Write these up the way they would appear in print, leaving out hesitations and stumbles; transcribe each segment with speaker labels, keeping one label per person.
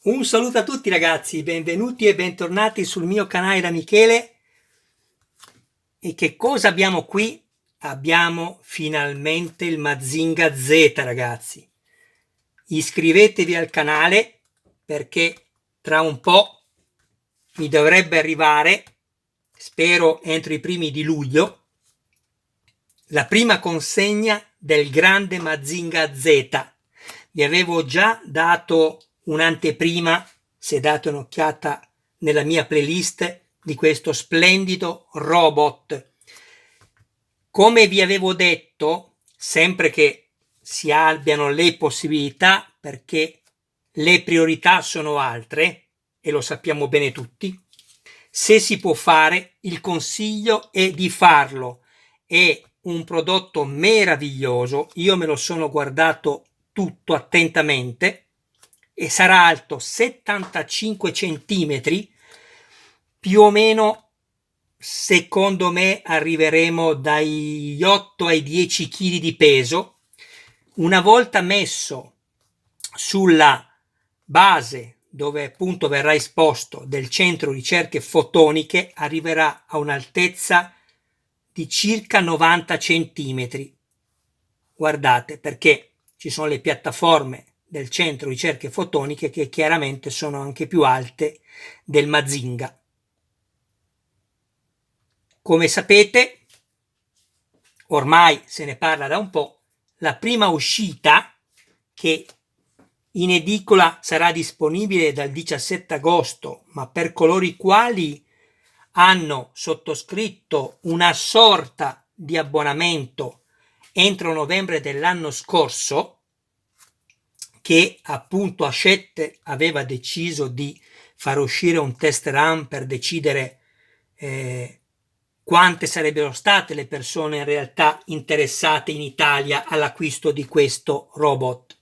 Speaker 1: Un saluto a tutti ragazzi, benvenuti e bentornati sul mio canale da Michele. E che cosa abbiamo qui? Abbiamo finalmente il Mazinga Z ragazzi. Iscrivetevi al canale perché tra un po' mi dovrebbe arrivare, spero entro i primi di luglio, la prima consegna del grande Mazinga Z. Vi avevo già dato un'anteprima, se date un'occhiata nella mia playlist, di questo splendido robot. Come vi avevo detto, sempre che si abbiano le possibilità, perché le priorità sono altre, e lo sappiamo bene tutti, se si può fare, il consiglio è di farlo. È un prodotto meraviglioso, io me lo sono guardato tutto attentamente e sarà alto 75 centimetri, più o meno. Secondo me arriveremo dagli 8 ai 10 kg di peso. Una volta messo sulla base dove appunto verrà esposto del centro ricerche fotoniche, arriverà a un'altezza di circa 90 centimetri. Guardate, perché ci sono le piattaforme del centro ricerche fotoniche che chiaramente sono anche più alte del Mazinga. Come sapete, ormai se ne parla da un po', la prima uscita, che in edicola sarà disponibile dal 17 agosto, ma per coloro i quali hanno sottoscritto una sorta di abbonamento entro novembre dell'anno scorso, che appunto Hachette aveva deciso di far uscire un test run per decidere quante sarebbero state le persone in realtà interessate in Italia all'acquisto di questo robot,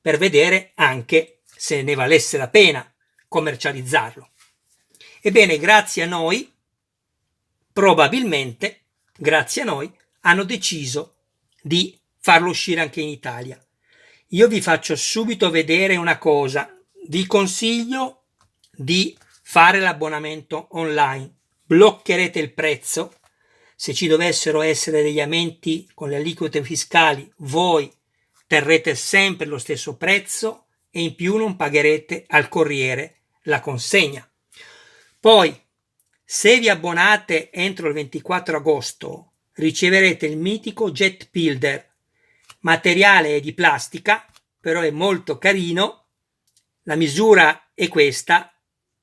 Speaker 1: per vedere anche se ne valesse la pena commercializzarlo. Ebbene, grazie a noi, probabilmente, grazie a noi, hanno deciso di farlo uscire anche in Italia. Io vi faccio subito vedere una cosa, vi consiglio di fare l'abbonamento online, bloccherete il prezzo, se ci dovessero essere degli aumenti con le aliquote fiscali voi terrete sempre lo stesso prezzo e in più non pagherete al corriere la consegna. Poi, se vi abbonate entro il 24 agosto, riceverete il mitico Jet Builder. Materiale è di plastica, però è molto carino. La misura è questa: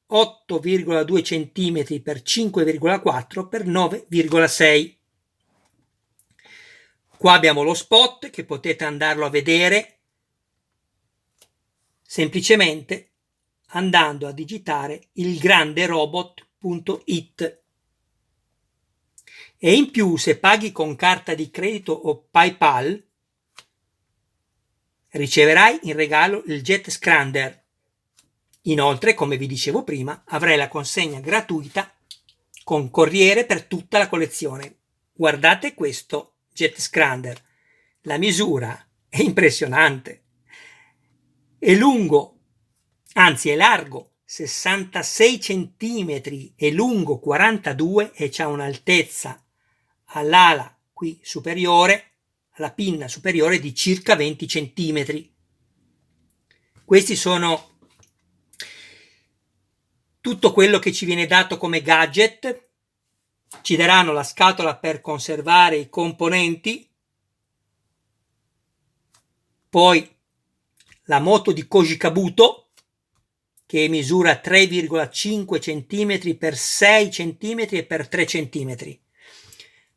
Speaker 1: 8,2 cm per 5,4 per 9,6. Qua abbiamo lo spot che potete andarlo a vedere semplicemente andando a digitare ilgranderobot.it. E in più, se paghi con carta di credito o PayPal, riceverai in regalo il Jet Scrander. Inoltre, come vi dicevo prima, avrai la consegna gratuita con corriere per tutta la collezione. Guardate questo Jet Scrander, la misura è impressionante. È lungo, anzi è largo 66 cm e lungo 42 e c'ha un'altezza all'ala qui superiore, alla pinna superiore di circa 20 cm. Questi sono tutto quello che ci viene dato come gadget. Ci daranno la scatola per conservare i componenti, poi la moto di Koji Kabuto che misura 3,5 cm per 6 cm e per 3 cm.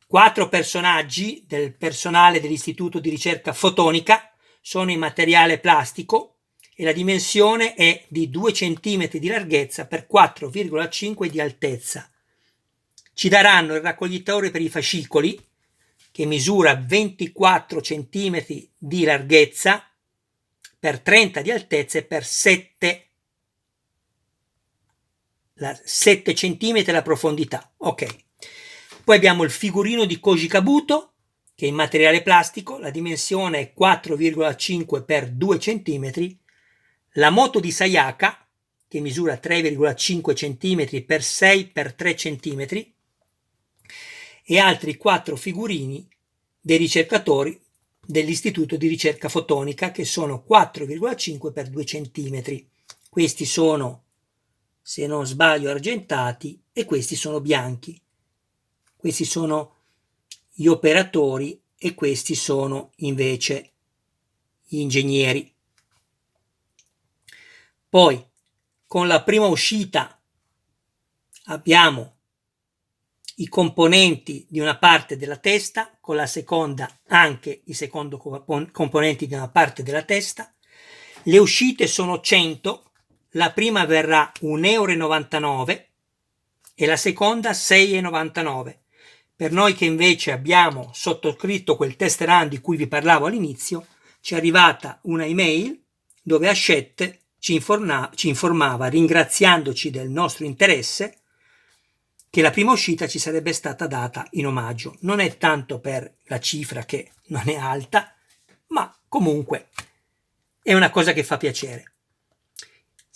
Speaker 1: 4 personaggi del personale dell'Istituto di Ricerca Fotonica sono in materiale plastico e la dimensione è di 2 cm di larghezza per 4,5 di altezza. Ci daranno il raccoglitore per i fascicoli che misura 24 cm di larghezza per 30 di altezza e per 7 cm la profondità. Ok. Poi abbiamo il figurino di Koji Kabuto che è in materiale plastico, la dimensione è 4,5 per 2 cm. La moto di Sayaka che misura 3,5 cm per 6 per 3 cm e altri 4 figurini dei ricercatori dell'Istituto di Ricerca Fotonica che sono 4,5 per 2 cm. Questi sono, se non sbaglio, argentati e questi sono bianchi. Questi sono gli operatori e questi sono invece gli ingegneri. Poi con la prima uscita abbiamo i componenti di una parte della testa, con la seconda anche i secondi componenti di una parte della testa. Le uscite sono 100, la prima verrà 1,99 € e la seconda 6,99 €. Per noi che invece abbiamo sottoscritto quel test run di cui vi parlavo all'inizio, ci è arrivata una email dove Hachette ci informava, ringraziandoci del nostro interesse, che la prima uscita ci sarebbe stata data in omaggio. Non è tanto per la cifra che non è alta, ma comunque è una cosa che fa piacere.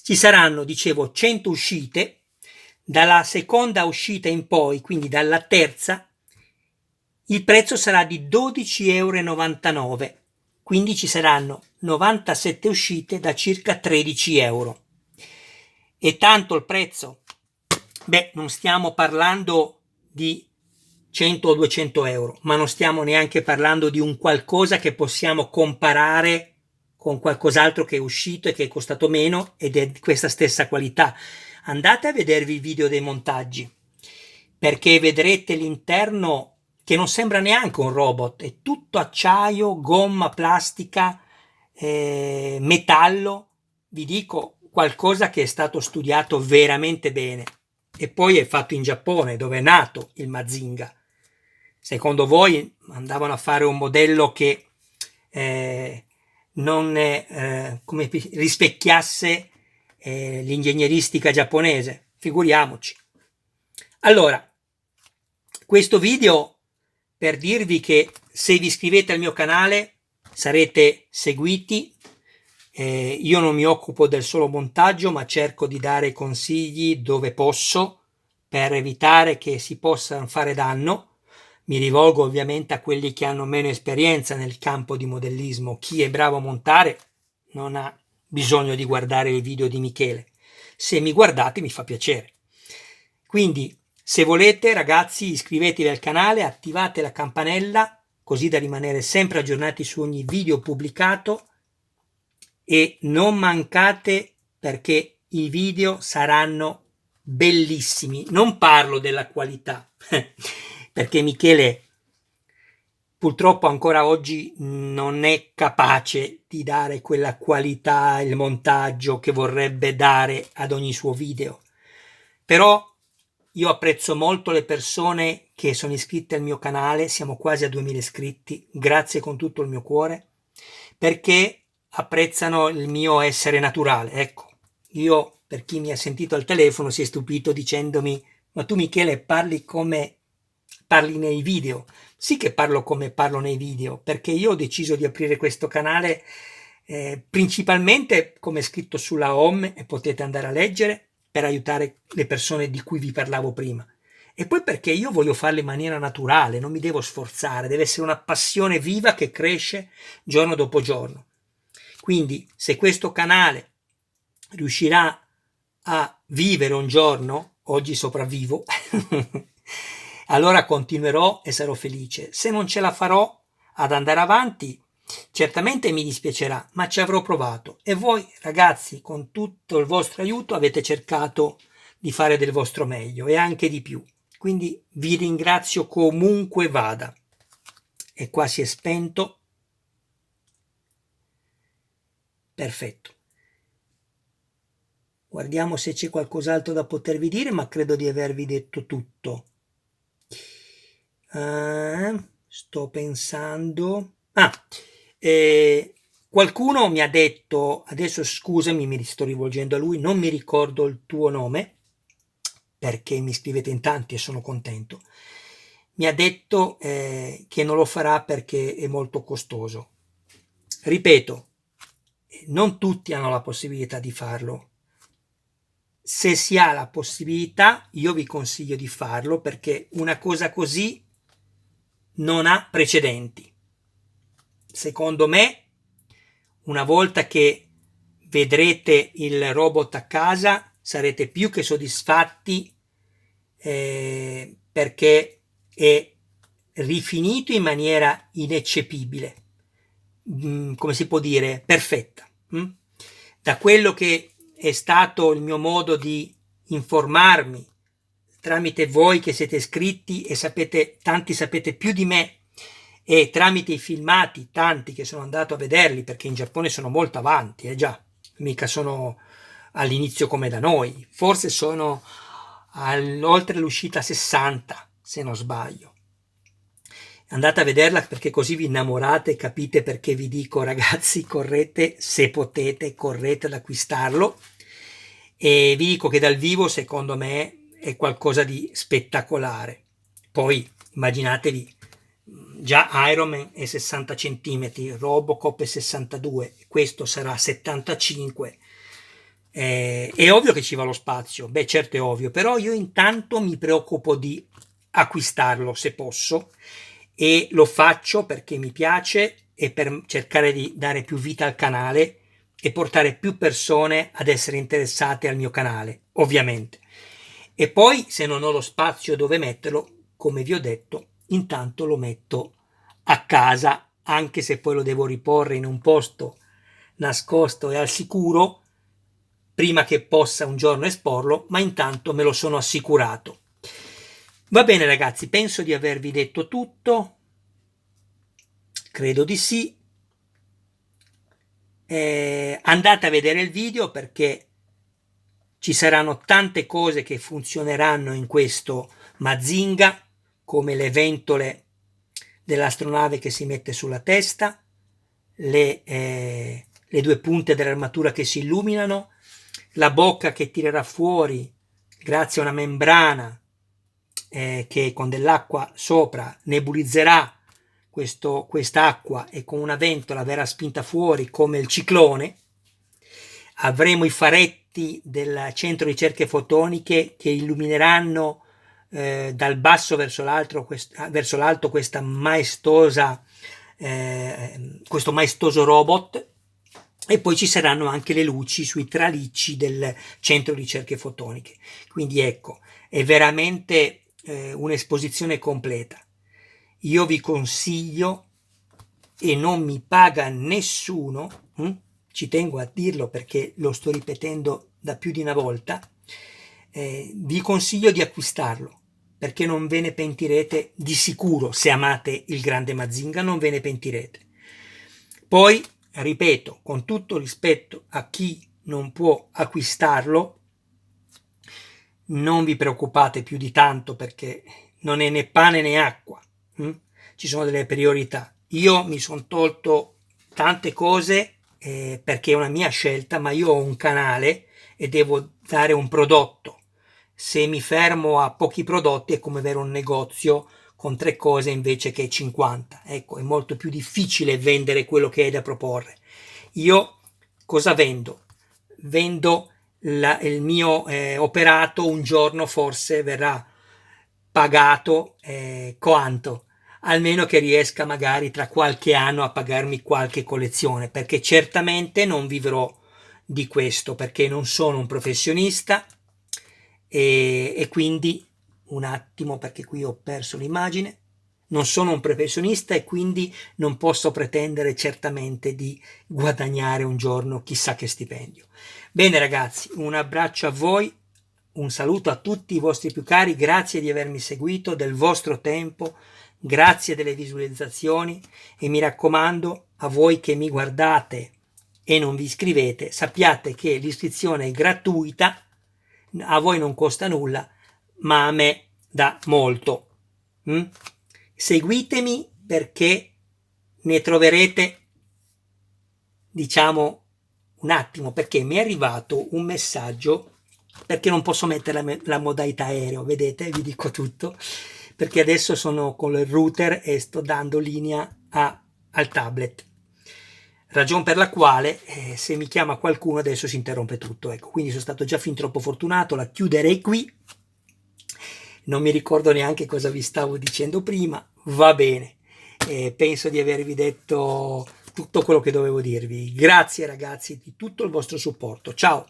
Speaker 1: Ci saranno, dicevo, 100 uscite. Dalla seconda uscita in poi, quindi dalla terza, il prezzo sarà di 12,99 €, quindi ci saranno 97 uscite da circa 13 €. E tanto il prezzo? Beh, non stiamo parlando di 100 o 200 €, ma non stiamo neanche parlando di un qualcosa che possiamo comparare con qualcos'altro che è uscito e che è costato meno ed è di questa stessa qualità. Andate a vedervi il video dei montaggi, perché vedrete l'interno che non sembra neanche un robot, è tutto acciaio, gomma, plastica, metallo. Vi dico, qualcosa che è stato studiato veramente bene. E poi è fatto in Giappone, dove è nato il Mazinga. Secondo voi andavano a fare un modello che non come rispecchiasse l'ingegneristica giapponese? Figuriamoci. Allora, questo video per dirvi che se vi iscrivete al mio canale sarete seguiti. Io non mi occupo del solo montaggio, ma cerco di dare consigli dove posso per evitare che si possano fare danno. Mi rivolgo ovviamente a quelli che hanno meno esperienza nel campo di modellismo. Chi è bravo a montare non ha bisogno di guardare i video di Michele. Se mi guardate mi fa piacere. Quindi, se volete, ragazzi, iscrivetevi al canale, attivate la campanella così da rimanere sempre aggiornati su ogni video pubblicato e non mancate, perché i video saranno bellissimi. Non parlo della qualità perché Michele purtroppo ancora oggi non è capace di dare quella qualità, il montaggio che vorrebbe dare ad ogni suo video. Però io apprezzo molto le persone che sono iscritte al mio canale, siamo quasi a 2000 iscritti, grazie con tutto il mio cuore, perché apprezzano il mio essere naturale. Ecco, io, per chi mi ha sentito al telefono, si è stupito dicendomi: ma tu Michele parli come parli nei video? Sì che parlo come parlo nei video, perché io ho deciso di aprire questo canale principalmente, come è scritto sulla home e potete andare a leggere, per aiutare le persone di cui vi parlavo prima. E poi perché io voglio farlo in maniera naturale, non mi devo sforzare, deve essere una passione viva che cresce giorno dopo giorno. Quindi se questo canale riuscirà a vivere un giorno, oggi sopravvivo, allora continuerò e sarò felice. Se non ce la farò ad andare avanti, certamente mi dispiacerà, ma ci avrò provato. E voi, ragazzi, con tutto il vostro aiuto avete cercato di fare del vostro meglio e anche di più. Quindi vi ringrazio comunque vada. E qua si è spento. Perfetto. Guardiamo se c'è qualcos'altro da potervi dire, ma credo di avervi detto tutto. Sto pensando. Qualcuno mi ha detto, adesso scusami, mi sto rivolgendo a lui, non mi ricordo il tuo nome, perché mi scrivete in tanti e sono contento. Mi ha detto che non lo farà perché è molto costoso. Ripeto, non tutti hanno la possibilità di farlo. se si ha la possibilità, io vi consiglio di farlo, perché una cosa così non ha precedenti. Secondo me, una volta che vedrete il robot a casa, sarete più che soddisfatti, perché è rifinito in maniera ineccepibile, come si può dire, perfetta. Da quello che è stato il mio modo di informarmi tramite voi che siete iscritti e sapete, tanti sapete più di me, e tramite i filmati, tanti che sono andato a vederli, perché in Giappone sono molto avanti, già, mica sono all'inizio come da noi, forse sono oltre l'uscita 60, se non sbaglio. Andate a vederla, perché così vi innamorate e capite perché vi dico, ragazzi, correte, se potete, correte ad acquistarlo. E vi dico che dal vivo, secondo me, è qualcosa di spettacolare. Poi immaginatevi, già Iron Man è 60 cm, Robocop è 62, questo sarà 75. È ovvio che ci va lo spazio, beh certo è ovvio, però io intanto mi preoccupo di acquistarlo se posso, e lo faccio perché mi piace e per cercare di dare più vita al canale e portare più persone ad essere interessate al mio canale, ovviamente. E poi, se non ho lo spazio dove metterlo, come vi ho detto, intanto lo metto a casa, anche se poi lo devo riporre in un posto nascosto e al sicuro prima che possa un giorno esporlo, ma intanto me lo sono assicurato. Va bene ragazzi, penso di avervi detto tutto, credo di sì. Andate a vedere il video, perché ci saranno tante cose che funzioneranno in questo Mazinga, come le ventole dell'astronave che si mette sulla testa, le due punte dell'armatura che si illuminano, la bocca che tirerà fuori grazie a una membrana che con dell'acqua sopra nebulizzerà quest'acqua, e con una ventola verrà spinta fuori come il ciclone. Avremo i faretti del centro ricerche fotoniche che illumineranno dal basso verso l'alto questo maestoso robot, e poi ci saranno anche le luci sui tralicci del centro ricerche fotoniche. Quindi ecco, è veramente un'esposizione completa. Io vi consiglio, e non mi paga nessuno, ci tengo a dirlo perché lo sto ripetendo da più di una volta, vi consiglio di acquistarlo, perché non ve ne pentirete di sicuro. Se amate il grande Mazinga non ve ne pentirete. Poi, ripeto, con tutto rispetto a chi non può acquistarlo, non vi preoccupate più di tanto, perché non è né pane né acqua. Ci sono delle priorità. Io mi sono tolto tante cose perché è una mia scelta, ma io ho un canale e devo dare un prodotto. Se mi fermo a pochi prodotti è come avere un negozio con 3 cose invece che 50. Ecco, è molto più difficile vendere quello che hai da proporre. Io cosa vendo? Vendo il mio operato, un giorno forse verrà pagato quanto? Almeno che riesca magari tra qualche anno a pagarmi qualche collezione, perché certamente non vivrò di questo, perché non sono un professionista, e quindi un attimo, perché qui ho perso l'immagine, non sono un professionista e quindi non posso pretendere certamente di guadagnare un giorno chissà che stipendio. Bene ragazzi, un abbraccio a voi, un saluto a tutti i vostri più cari, grazie di avermi seguito, del vostro tempo, grazie delle visualizzazioni, e mi raccomando, a voi che mi guardate e non vi iscrivete, sappiate che l'iscrizione è gratuita, a voi non costa nulla, ma a me dà molto. Seguitemi, perché ne troverete, diciamo, un attimo, perché mi è arrivato un messaggio, perché non posso mettere la modalità aereo, vedete, vi dico tutto, perché adesso sono con il router e sto dando linea al tablet. ragion per la quale se mi chiama qualcuno adesso si interrompe tutto. Ecco, quindi sono stato già fin troppo fortunato, la chiuderei qui. Non mi ricordo neanche cosa vi stavo dicendo prima, va bene. Penso di avervi detto tutto quello che dovevo dirvi. Grazie ragazzi di tutto il vostro supporto. Ciao!